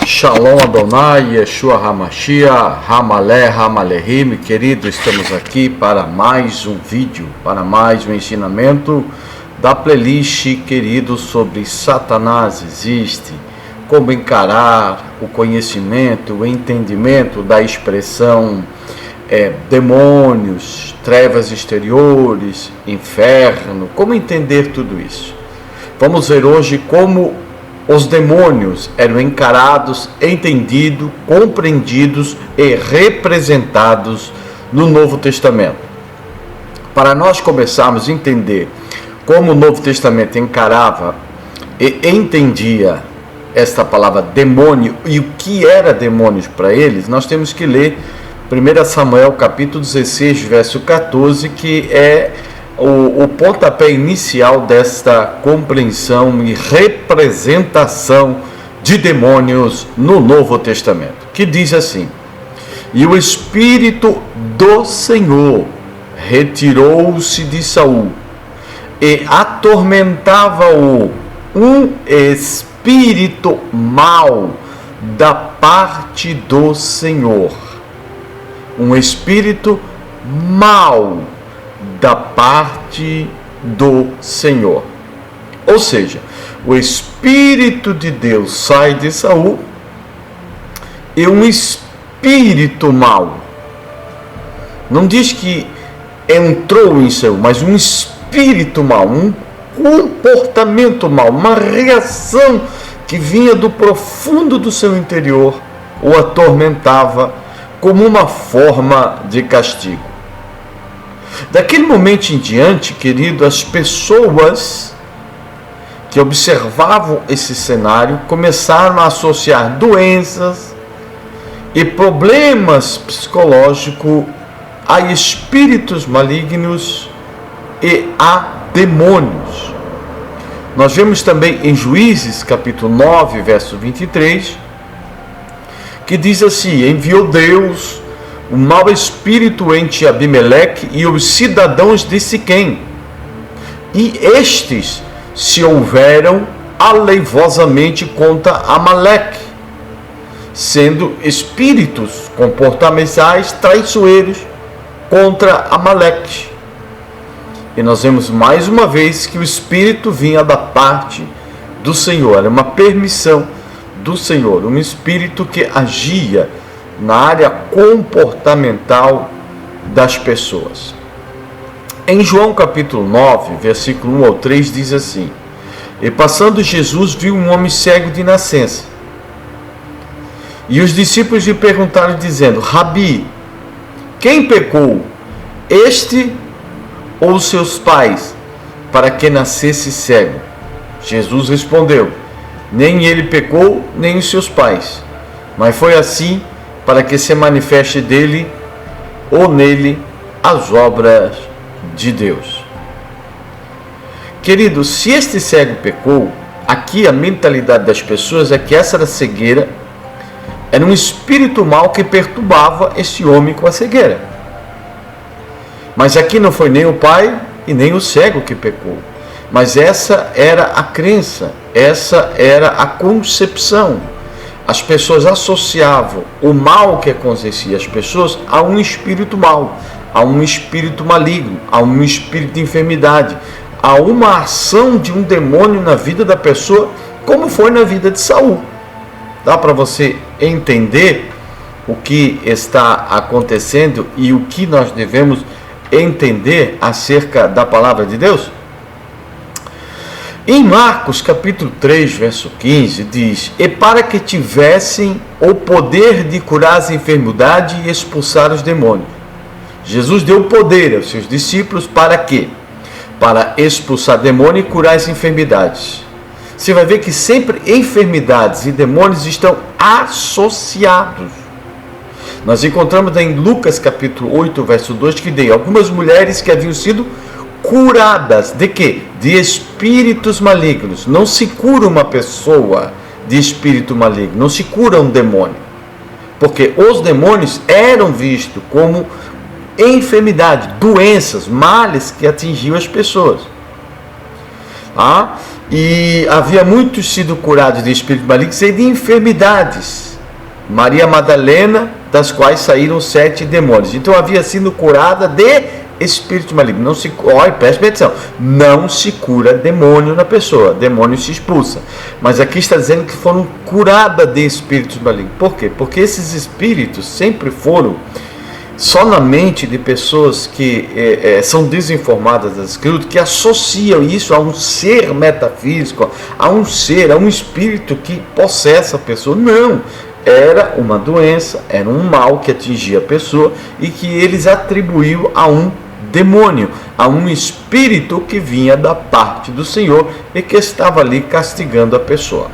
Shalom Adonai, Yeshua HaMashiach, Hamalé, Hamalehim, querido, estamos aqui para mais um vídeo, para mais um ensinamento da playlist, querido, sobre Satanás existe, como encarar o conhecimento, o entendimento da expressão demônios, trevas exteriores, inferno, como entender tudo isso. Vamos ver hoje como os demônios eram encarados, entendidos, compreendidos e representados no Novo Testamento. Para nós começarmos a entender como o Novo Testamento encarava e entendia esta palavra demônio e o que era demônios para eles, nós temos que ler 1 Samuel capítulo 16, verso 14, que é o pontapé inicial desta compreensão e representação de demônios no Novo Testamento, que diz assim: e o Espírito do Senhor retirou-se de Saul, e atormentava-o um espírito mau da parte do Senhor. Um espírito mau da parte do Senhor. Ou seja, o Espírito de Deus sai de Saul e um espírito mau, não diz que entrou em Saul, mas um espírito mau, um comportamento mau, uma reação que vinha do profundo do seu interior, o atormentava como uma forma de castigo. Daquele momento em diante, querido, as pessoas que observavam esse cenário começaram a associar doenças e problemas psicológicos a espíritos malignos e a demônios. Nós vemos também em Juízes, capítulo 9, verso 23, que diz assim: enviou Deus o mau espírito entre Abimeleque e os cidadãos de Siquém, e estes se houveram aleivosamente contra Amaleque, sendo espíritos comportamentais traiçoeiros contra Amaleque. E nós vemos mais uma vez que o espírito vinha da parte do Senhor, era uma permissão do Senhor, um espírito que agia na área comportamental das pessoas. Em João capítulo 9, versículo 1 ao 3, diz assim: e passando Jesus viu um homem cego de nascença, e os discípulos lhe perguntaram dizendo: Rabi, quem pecou, este ou os seus pais, para que nascesse cego? Jesus respondeu: nem ele pecou, nem os seus pais, mas foi assim para que se manifeste dele ou nele as obras de Deus. Querido, se este cego pecou, aqui a mentalidade das pessoas é que essa cegueira era um espírito mau que perturbava esse homem com a cegueira. Mas aqui não foi nem o pai e nem o cego que pecou, mas essa era a crença, essa era a concepção. As pessoas associavam o mal que acontecia às pessoas a um espírito mau, a um espírito maligno, a um espírito de enfermidade, a uma ação de um demônio na vida da pessoa, como foi na vida de Saul. Dá para você entender o que está acontecendo e o que nós devemos entender acerca da palavra de Deus? Em Marcos capítulo 3, verso 15, diz: e para que tivessem o poder de curar as enfermidades e expulsar os demônios. Jesus deu poder aos seus discípulos para quê? Para expulsar demônios e curar as enfermidades. Você vai ver que sempre enfermidades e demônios estão associados. Nós encontramos em Lucas capítulo 8, verso 2, que tem algumas mulheres que haviam sido curadas de quê? De espíritos malignos. Não se cura uma pessoa de espírito maligno, não se cura um demônio, porque os demônios eram vistos como enfermidade, doenças, males que atingiam as pessoas. E havia muitos sido curados de espíritos malignos e de enfermidades. Maria Madalena, das quais saíram 7 demônios. Então havia sido curada de espírito maligno. Não se, olha, preste atenção, não se cura demônio na pessoa, demônio se expulsa. Mas aqui está dizendo que foram curadas de espíritos malignos. Por quê? Porque esses espíritos sempre foram só na mente de pessoas que são desinformadas das escrituras, que associam isso a um ser metafísico, a um espírito que possessa a pessoa. Não, era uma doença, era um mal que atingia a pessoa e que eles atribuíam a um demônio, a um espírito que vinha da parte do Senhor e que estava ali castigando a pessoa.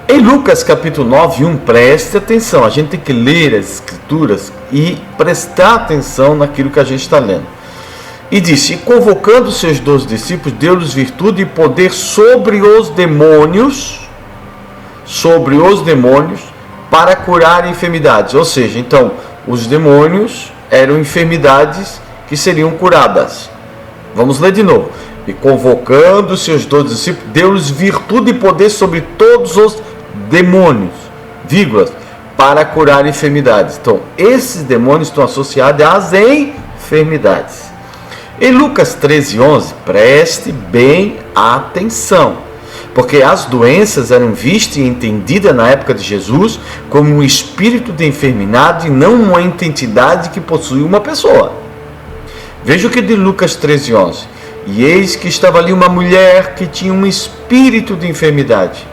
Em Lucas capítulo 9, 1, preste atenção, a gente tem que ler as escrituras e prestar atenção naquilo que a gente está lendo. E disse: e convocando seus 12 discípulos, deu-lhes virtude e poder sobre os demônios, para curar enfermidades. Ou seja, então, os demônios eram enfermidades que seriam curadas. Vamos ler de novo. E convocando seus 12 discípulos, deu-lhes virtude e poder sobre todos os demônios, para curar enfermidades. Então, esses demônios estão associados às enfermidades. Em Lucas 13, 11, preste bem atenção, porque as doenças eram vistas e entendidas na época de Jesus como um espírito de enfermidade e não uma entidade que possui uma pessoa. Veja o que diz Lucas 13, 11. E eis que estava ali uma mulher que tinha um espírito de enfermidade.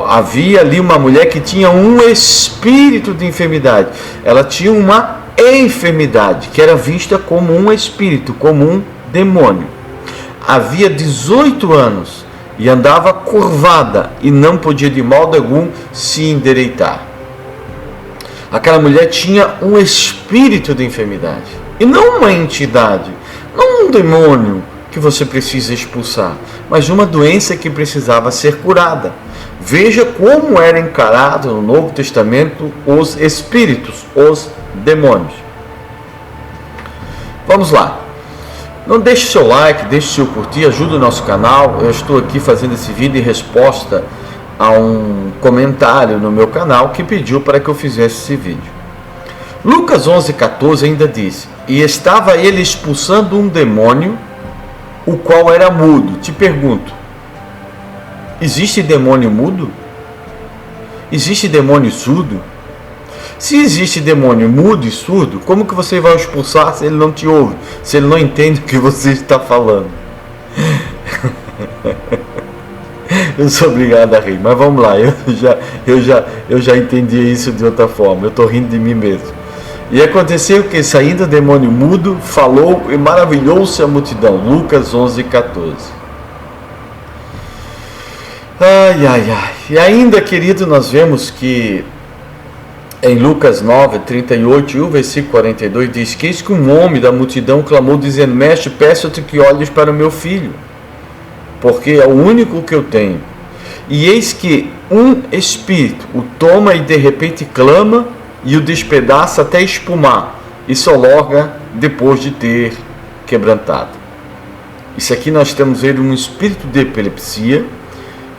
Havia ali uma mulher que tinha um espírito de enfermidade. Ela tinha uma enfermidade que era vista como um espírito, como um demônio. Havia 18 anos e andava curvada e não podia de modo algum se endireitar. Aquela mulher tinha um espírito de enfermidade e não uma entidade, não um demônio que você precisa expulsar, mas uma doença que precisava ser curada. Veja como era encarado no Novo Testamento os espíritos, os demônios. Vamos lá. Não deixe seu like, deixe seu curtir, ajude o nosso canal. Eu estou aqui fazendo esse vídeo em resposta a um comentário no meu canal que pediu para que eu fizesse esse vídeo. Lucas 11:14 ainda diz: e estava ele expulsando um demônio, o qual era mudo. Te pergunto, existe demônio mudo? Existe demônio surdo? Se existe demônio mudo e surdo, como que você vai expulsar se ele não te ouve, se ele não entende o que você está falando? Eu sou obrigado a rir, mas vamos lá, eu já entendi isso de outra forma, eu estou rindo de mim mesmo. E aconteceu que, saindo o demônio mudo, falou e maravilhou-se a multidão. Lucas 11:14. E ainda, querido, nós vemos que em Lucas 9:38 e o versículo 42 diz que eis que um homem da multidão clamou dizendo: mestre, peço-te que olhes para o meu filho, porque é o único que eu tenho. E eis que um espírito o toma e de repente clama e o despedaça até espumar, e só logo depois de ter quebrantado. Isso aqui nós temos vendo um espírito de epilepsia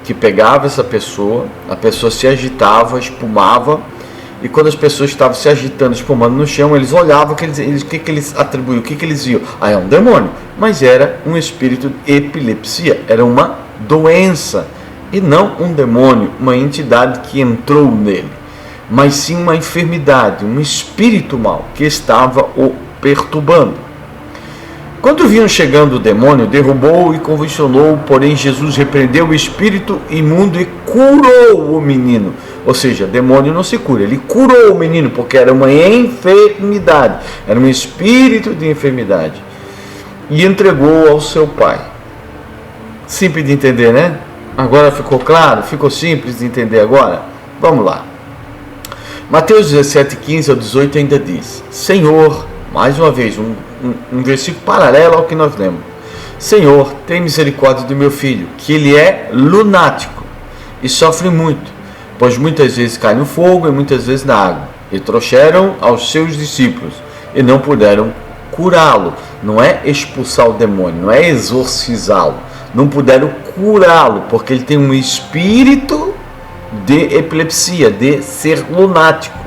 que pegava essa pessoa, a pessoa se agitava, espumava, e quando as pessoas estavam se agitando, espumando no chão, eles olhavam, o que eles atribuíam, o que eles viam? É um demônio, mas era um espírito de epilepsia, era uma doença, e não um demônio, uma entidade que entrou nele, mas sim uma enfermidade, um espírito mau que estava o perturbando. Quando viam chegando o demônio, derrubou e convulsionou, porém Jesus repreendeu o espírito imundo e curou o menino. Ou seja, demônio não se cura, ele curou o menino, porque era uma enfermidade, era um espírito de enfermidade, e entregou ao seu pai. Simples de entender, né? Agora ficou claro? Ficou simples de entender agora? Vamos lá. Mateus 17:15 ao 18 ainda diz: Senhor, mais uma vez, um versículo paralelo ao que nós lemos. Senhor, tem misericórdia do meu filho, que ele é lunático e sofre muito, pois muitas vezes cai no fogo e muitas vezes na água. E trouxeram aos seus discípulos e não puderam curá-lo. Não é expulsar o demônio, não é exorcizá-lo. não puderam curá-lo, porque ele tem um espírito de epilepsia, de ser lunático.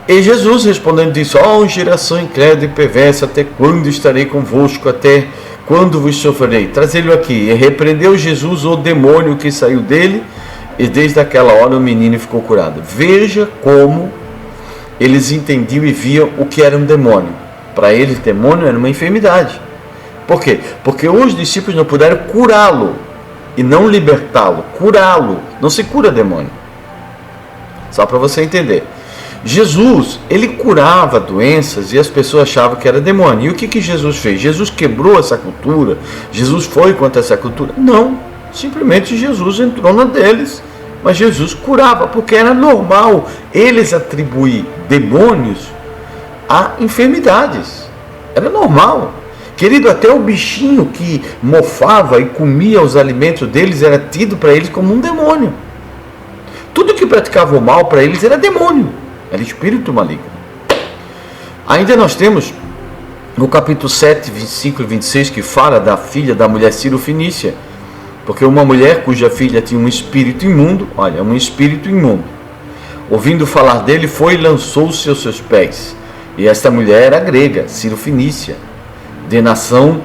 E Jesus respondendo disse: ó geração incrédula e perversa, até quando estarei convosco? Até quando vos sofrerei? Trazei-lo aqui. E repreendeu Jesus o demônio que saiu dele, e desde aquela hora o menino ficou curado. Veja como eles entendiam e viam o que era um demônio. Para eles, demônio era uma enfermidade. Por quê? Porque os discípulos não puderam curá-lo, e não libertá-lo, curá-lo. Não se cura demônio. Só para você entender. Jesus, ele curava doenças e as pessoas achavam que era demônio. E o que Jesus fez? Jesus quebrou essa cultura? Jesus foi contra essa cultura? Não, simplesmente Jesus entrou na deles. Mas Jesus curava, porque era normal eles atribuir demônios a enfermidades. Era normal. Querido, até o bichinho que mofava e comia os alimentos deles era tido para eles como um demônio. Tudo que praticava o mal para eles era demônio. Era espírito maligno. Ainda nós temos no capítulo 7, 25 e 26, que fala da filha da mulher Cirofenícia, porque uma mulher cuja filha tinha um espírito imundo, olha, um espírito imundo, ouvindo falar dele, foi e lançou-se aos seus pés. E esta mulher era grega, Cirofenícia, de nação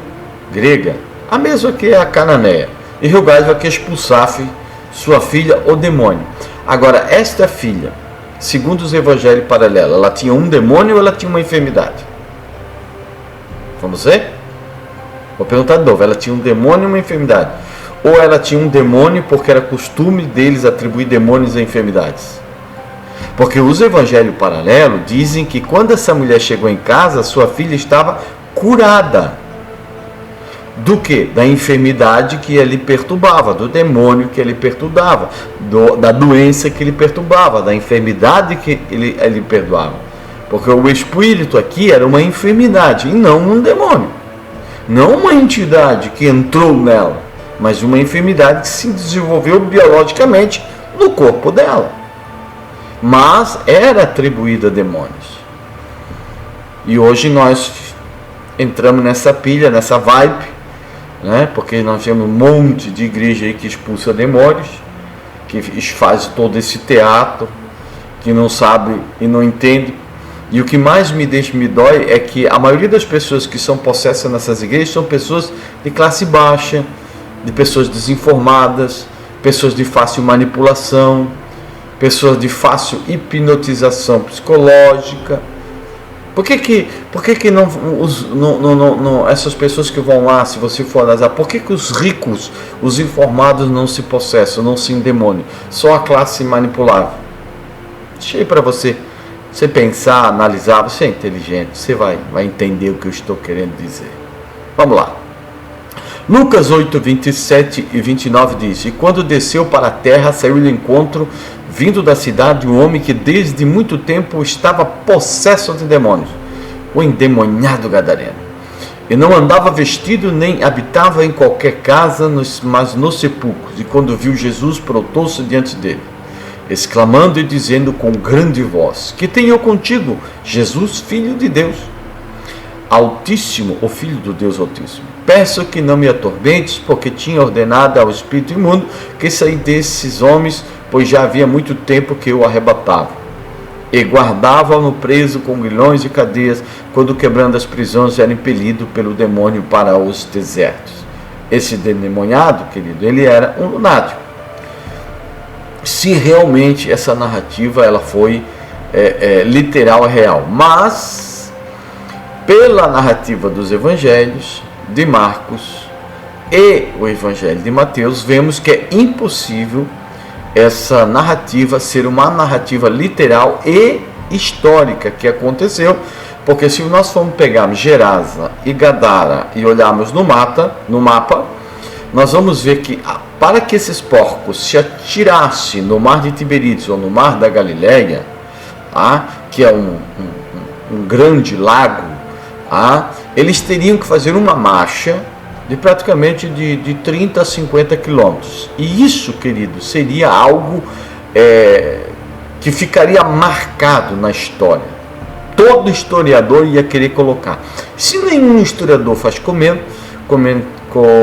grega, a mesma que a cananeia, e rogava que expulsasse sua filha, o demônio. Agora, esta filha, segundo os evangelhos paralelos, ela tinha um demônio ou ela tinha uma enfermidade? Vamos ver? Vou perguntar de novo. Ela tinha um demônio ou uma enfermidade? Ou ela tinha um demônio porque era costume deles atribuir demônios a enfermidades? Porque os evangelhos paralelos dizem que quando essa mulher chegou em casa, sua filha estava curada. Do que? Da enfermidade que ele perturbava, do demônio que ele perturbava, da doença que ele perturbava, da enfermidade que ele perdoava. Porque o espírito aqui era uma enfermidade e não um demônio. Não uma entidade que entrou nela, mas uma enfermidade que se desenvolveu biologicamente no corpo dela. Mas era atribuída a demônios. E hoje nós entramos nessa pilha, nessa vibe, né? Porque nós temos um monte de igreja aí que expulsa demônios, que faz todo esse teatro, que não sabe e não entende. E o que mais me dói é que a maioria das pessoas que são possessas nessas igrejas são pessoas de classe baixa, de pessoas desinformadas, pessoas de fácil manipulação, pessoas de fácil hipnotização psicológica. Por que não essas pessoas que vão lá, se você for analisar, por que os ricos, os informados não se possessam, não se endemoniam? Só a classe manipulável. Deixa aí para você pensar, analisar. Você é inteligente, você vai entender o que eu estou querendo dizer. Vamos lá. Lucas 8, 27 e 29 diz: E quando desceu para a terra, saiu ao encontro, vindo da cidade, um homem que desde muito tempo estava possesso de demônios, o endemoniado gadareno. E não andava vestido, nem habitava em qualquer casa, mas nos sepulcros. E quando viu Jesus, prostrou-se diante dele, exclamando e dizendo com grande voz: Que tenho eu contigo, Jesus, Filho de Deus Altíssimo, o Filho do Deus Altíssimo? Peço que não me atormentes, porque tinha ordenado ao espírito imundo que saísse desses homens, pois já havia muito tempo que eu arrebatava. E guardava-no preso com grilhões e cadeias, quando quebrando as prisões era impelido pelo demônio para os desertos. Esse endemoniado, querido, ele era um lunático. Se realmente essa narrativa ela foi literal e real, mas pela narrativa dos evangelhos de Marcos e o evangelho de Mateus, vemos que é impossível essa narrativa ser uma narrativa literal e histórica que aconteceu, porque se nós formos pegarmos Gerasa e Gadara e olharmos no mapa, nós vamos ver que para que esses porcos se atirassem no mar de Tiberíades ou no mar da Galileia, que é um grande lago, eles teriam que fazer uma marcha de praticamente de 30 a 50 quilômetros. E isso, querido, seria algo que ficaria marcado na história. Todo historiador ia querer colocar. Se nenhum historiador faz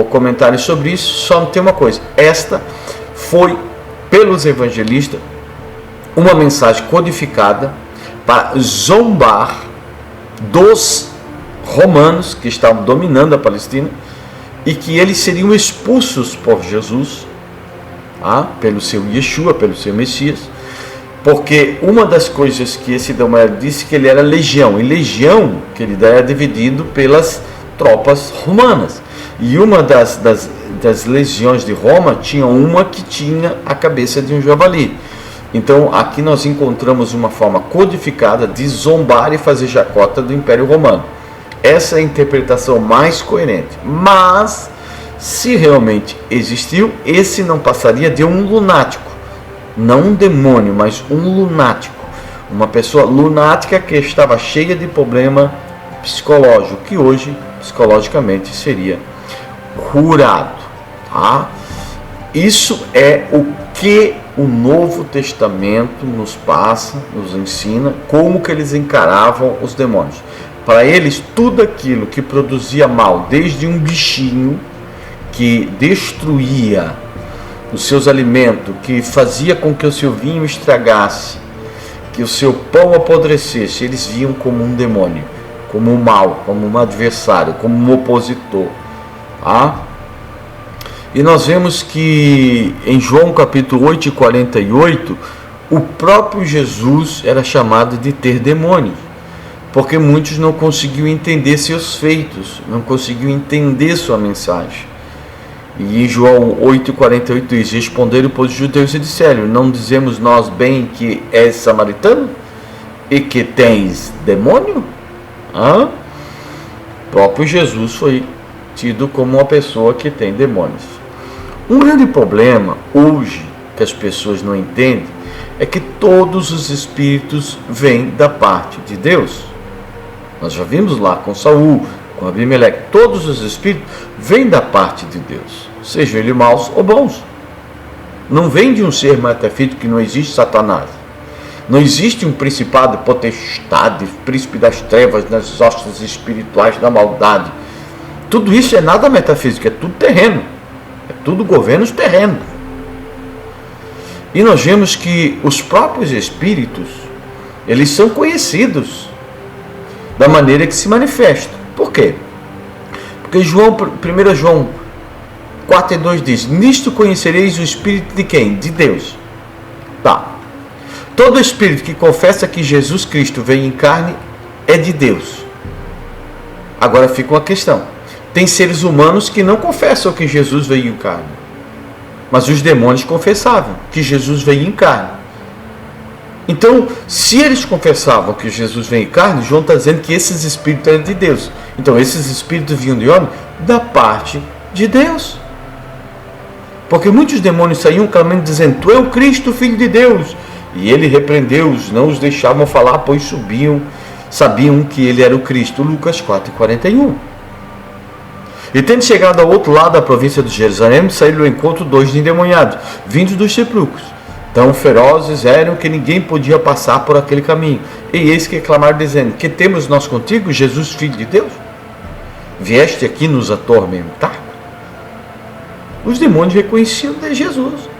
comentários sobre isso, só tem uma coisa: esta foi, pelos evangelistas, uma mensagem codificada para zombar dos romanos que estavam dominando a Palestina e que eles seriam expulsos por Jesus, pelo seu Yeshua, pelo seu Messias, porque uma das coisas que esse Gamaliel disse que ele era legião, e legião, que ele era dividido pelas tropas romanas, e uma das legiões de Roma tinha uma que tinha a cabeça de um javali. Então aqui nós encontramos uma forma codificada de zombar e fazer chacota do Império Romano. Essa é a interpretação mais coerente. Mas, se realmente existiu, esse não passaria de um lunático. Não um demônio, mas um lunático. Uma pessoa lunática que estava cheia de problema psicológico, que hoje, psicologicamente, seria curado. Isso é o que o Novo Testamento nos passa, nos ensina, como que eles encaravam os demônios. Para eles, tudo aquilo que produzia mal, desde um bichinho que destruía os seus alimentos, que fazia com que o seu vinho estragasse, que o seu pão apodrecesse, eles viam como um demônio, como um mal, como um adversário, como um opositor. E nós vemos que em João capítulo 8 e 48, o próprio Jesus era chamado de ter demônios, porque muitos não conseguiam entender seus feitos, não conseguiam entender sua mensagem. E em João 8 e 48 diz: responderam, pois, os judeus e disseram: não dizemos nós bem que és samaritano e que tens demônio? O próprio Jesus foi tido como uma pessoa que tem demônios. Um grande problema hoje que as pessoas não entendem é que todos os espíritos vêm da parte de Deus. Nós já vimos lá com Saul, com Abimeleque, todos os espíritos vêm da parte de Deus, sejam eles maus ou bons. Não vem de um ser metafísico, que não existe Satanás. Não existe um principado, potestade, príncipe das trevas, nas hostes espirituais da maldade. Tudo isso é nada metafísico, é tudo terreno. É tudo governos terrenos. E nós vemos que os próprios espíritos, eles são conhecidos da maneira que se manifestam. Por quê? Porque 1 João 4:2 diz: nisto conhecereis o espírito de quem? De Deus. Todo espírito que confessa que Jesus Cristo veio em carne é de Deus. Agora fica uma questão: tem seres humanos que não confessam que Jesus veio em carne, mas os demônios confessavam que Jesus veio em carne. Então, se eles confessavam que Jesus veio em carne, João está dizendo que esses espíritos eram de Deus. Então, esses espíritos vinham de onde? Da parte de Deus. Porque muitos demônios saíam clamando, dizendo: tu é o Cristo, Filho de Deus. E ele repreendeu-os, não os deixavam falar, pois sabiam que ele era o Cristo. Lucas 4:41. E tendo chegado ao outro lado da província de Jerusalém, saíram ao encontro 2 endemoniados, vindos dos sepulcros. Tão ferozes eram que ninguém podia passar por aquele caminho. E eis que clamaram, dizendo: que temos nós contigo, Jesus, Filho de Deus? Vieste aqui nos atormentar? Os demônios reconheciam de Jesus.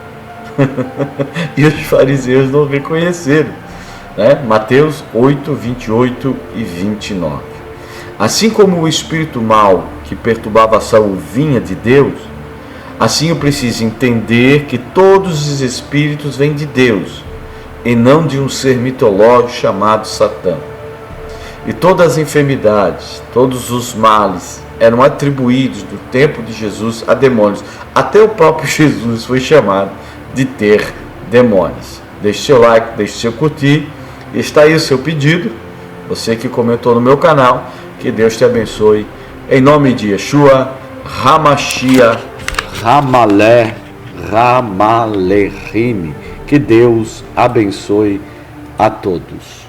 E os fariseus não reconheceram. Mateus 8, 28 e 29. Assim como o espírito mau que perturbava Saul vinha de Deus, assim eu preciso entender que todos os espíritos vêm de Deus e não de um ser mitológico chamado Satã. E todas as enfermidades, todos os males eram atribuídos do tempo de Jesus a demônios. Até o próprio Jesus foi chamado de ter demônios. Deixe seu like, deixe seu curtir. Está aí o seu pedido. Você que comentou no meu canal, que Deus te abençoe. Em nome de Yeshua, Hamashia, Ramalehim. Que Deus abençoe a todos.